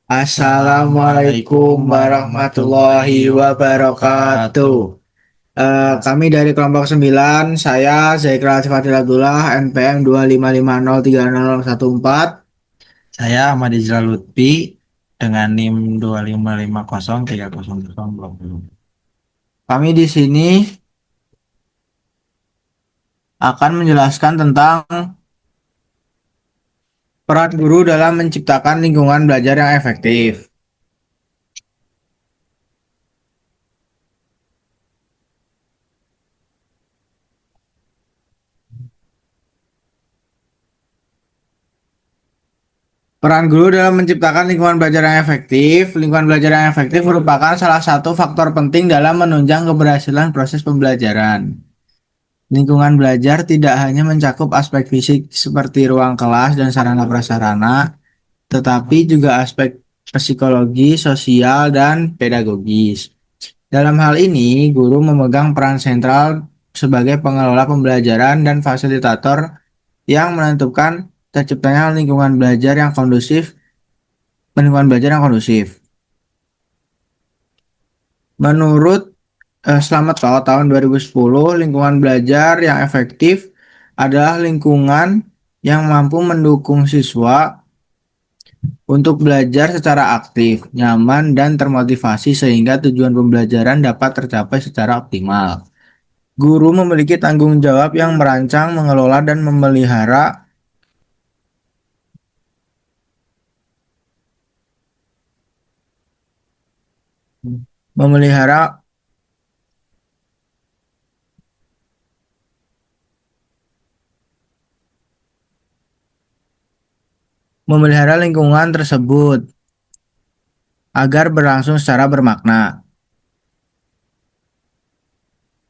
Assalamualaikum warahmatullahi wabarakatuh. Kami dari kelompok 9, saya Zaikra Fadil Abdullah, NPM 255030014. Saya Ahmad Izra Lutfi dengan NIM 255030020. Kami di sini akan menjelaskan tentang peran guru dalam menciptakan lingkungan belajar yang efektif. Peran guru dalam menciptakan lingkungan belajar yang efektif. Lingkungan belajar yang efektif merupakan salah satu faktor penting dalam menunjang keberhasilan proses pembelajaran. Lingkungan belajar tidak hanya mencakup aspek fisik seperti ruang kelas dan sarana prasarana, tetapi juga aspek psikologi, sosial, dan pedagogis. Dalam hal ini, guru memegang peran sentral sebagai pengelola pembelajaran dan fasilitator yang menentukan terciptanya lingkungan belajar yang kondusif. Menurut Selamat Law tahun 2010, lingkungan belajar yang efektif adalah lingkungan yang mampu mendukung siswa untuk belajar secara aktif, nyaman, dan termotivasi sehingga tujuan pembelajaran dapat tercapai secara optimal. Guru memiliki tanggung jawab yang merancang, mengelola, dan memelihara memelihara lingkungan tersebut agar berlangsung secara bermakna.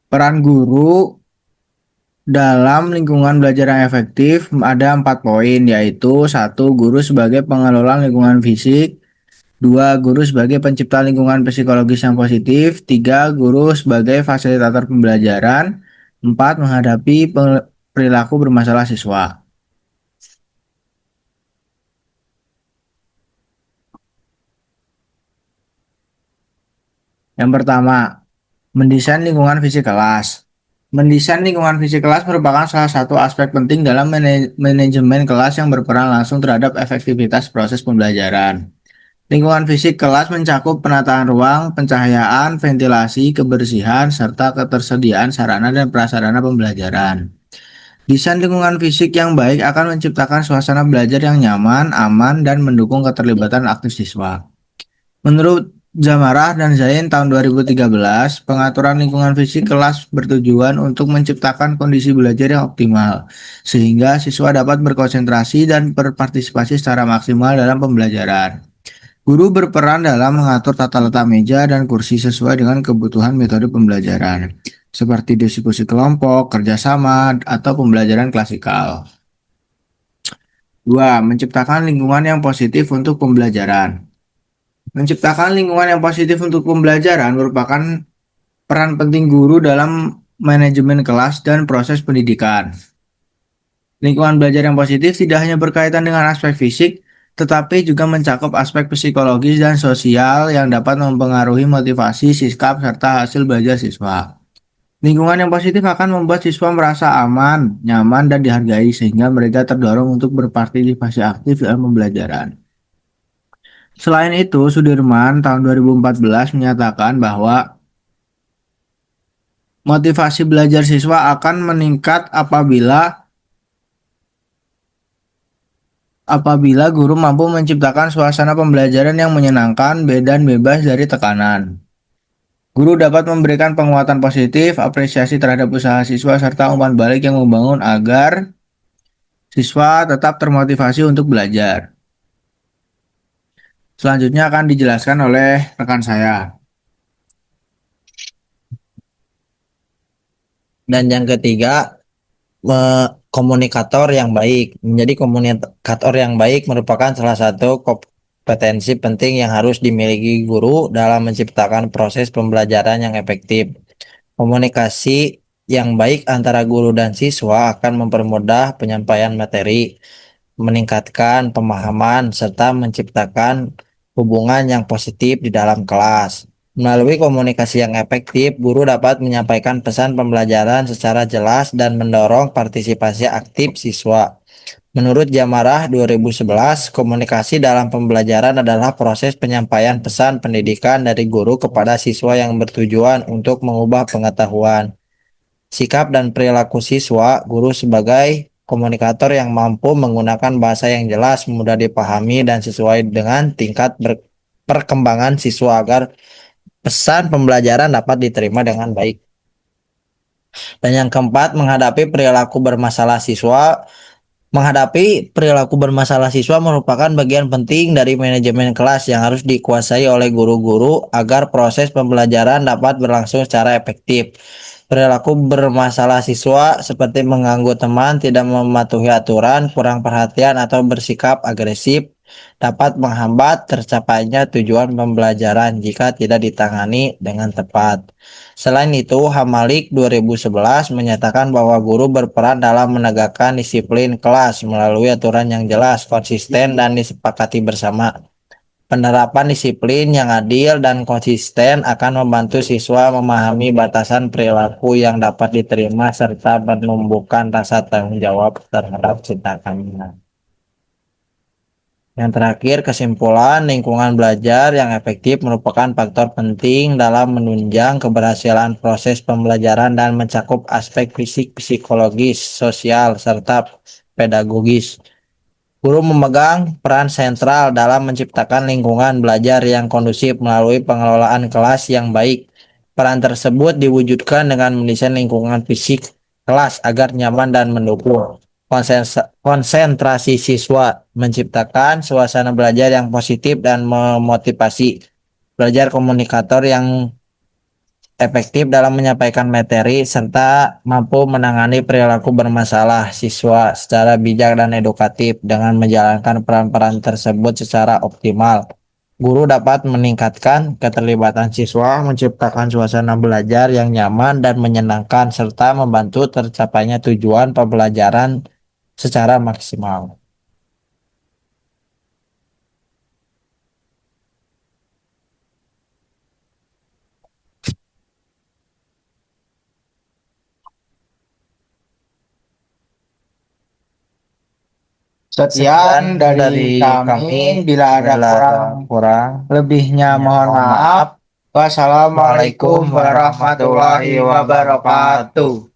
Peran guru dalam lingkungan belajar yang efektif ada 4 poin, yaitu: 1. Guru sebagai pengelola lingkungan fisik. 2. Guru sebagai pencipta lingkungan psikologis yang positif. 3. Guru sebagai fasilitator pembelajaran. 4. Menghadapi perilaku bermasalah siswa. Yang pertama, mendesain lingkungan fisik kelas. Mendesain lingkungan fisik kelas merupakan salah satu aspek penting dalam manajemen kelas yang berperan langsung terhadap efektivitas proses pembelajaran. Lingkungan fisik kelas mencakup penataan ruang, pencahayaan, ventilasi, kebersihan, serta ketersediaan sarana dan prasarana pembelajaran. Desain lingkungan fisik yang baik akan menciptakan suasana belajar yang nyaman, aman, dan mendukung keterlibatan aktif siswa. Menurut Zamarah dan Zain tahun 2013, pengaturan lingkungan fisik kelas bertujuan untuk menciptakan kondisi belajar yang optimal, sehingga siswa dapat berkonsentrasi dan berpartisipasi secara maksimal dalam pembelajaran. Guru berperan dalam mengatur tata letak meja dan kursi sesuai dengan kebutuhan metode pembelajaran, seperti diskusi kelompok, kerjasama, atau pembelajaran klasikal. 2. Menciptakan lingkungan yang positif untuk pembelajaran. Menciptakan lingkungan yang positif untuk pembelajaran merupakan peran penting guru dalam manajemen kelas dan proses pendidikan. Lingkungan belajar yang positif tidak hanya berkaitan dengan aspek fisik, tetapi juga mencakup aspek psikologis dan sosial yang dapat mempengaruhi motivasi, sikap, serta hasil belajar siswa. Lingkungan yang positif akan membuat siswa merasa aman, nyaman, dan dihargai sehingga mereka terdorong untuk berpartisipasi aktif dalam pembelajaran. Selain itu, Sudirman tahun 2014 menyatakan bahwa motivasi belajar siswa akan meningkat apabila guru mampu menciptakan suasana pembelajaran yang menyenangkan dan bebas dari tekanan. Guru dapat memberikan penguatan positif, apresiasi terhadap usaha siswa, serta umpan balik yang membangun agar siswa tetap termotivasi untuk belajar. Selanjutnya akan dijelaskan oleh rekan saya. Dan yang ketiga, komunikator yang baik. Menjadi komunikator yang baik merupakan salah satu kompetensi penting yang harus dimiliki guru dalam menciptakan proses pembelajaran yang efektif. Komunikasi yang baik antara guru dan siswa akan mempermudah penyampaian materi, meningkatkan pemahaman, serta menciptakan hubungan yang positif di dalam kelas. Melalui komunikasi yang efektif, guru dapat menyampaikan pesan pembelajaran secara jelas dan mendorong partisipasi aktif siswa. Menurut Jamarah 2011, komunikasi dalam pembelajaran adalah proses penyampaian pesan pendidikan dari guru kepada siswa yang bertujuan untuk mengubah pengetahuan, sikap dan perilaku siswa. Guru sebagai komunikator yang mampu menggunakan bahasa yang jelas, mudah dipahami, dan sesuai dengan tingkat perkembangan siswa agar pesan pembelajaran dapat diterima dengan baik. Dan yang keempat, menghadapi perilaku bermasalah siswa merupakan bagian penting dari manajemen kelas yang harus dikuasai oleh guru-guru agar proses pembelajaran dapat berlangsung secara efektif. Perilaku bermasalah siswa seperti mengganggu teman, tidak mematuhi aturan, kurang perhatian, atau bersikap agresif dapat menghambat tercapainya tujuan pembelajaran jika tidak ditangani dengan tepat. Selain itu, Hamalik 2011 menyatakan bahwa guru berperan dalam menegakkan disiplin kelas melalui aturan yang jelas, konsisten, dan disepakati bersama. Penerapan disiplin yang adil dan konsisten akan membantu siswa memahami batasan perilaku yang dapat diterima serta menumbuhkan rasa tanggung jawab terhadap tindakannya. Yang terakhir, kesimpulan lingkungan belajar yang efektif merupakan faktor penting dalam menunjang keberhasilan proses pembelajaran dan mencakup aspek fisik, psikologis, sosial, serta pedagogis. Guru memegang peran sentral dalam menciptakan lingkungan belajar yang kondusif melalui pengelolaan kelas yang baik. Peran tersebut diwujudkan dengan mendesain lingkungan fisik kelas agar nyaman dan mendukung konsentrasi siswa, menciptakan suasana belajar yang positif dan memotivasi belajar komunikator yang efektif dalam menyampaikan materi, serta mampu menangani perilaku bermasalah siswa secara bijak dan edukatif. Dengan menjalankan peran-peran tersebut secara optimal, guru dapat meningkatkan keterlibatan siswa, menciptakan suasana belajar yang nyaman dan menyenangkan, serta membantu tercapainya tujuan pembelajaran secara maksimal. Sekian dari kami. Bila ada kurang lebihnya mohon maaf. Wassalamualaikum warahmatullahi wabarakatuh.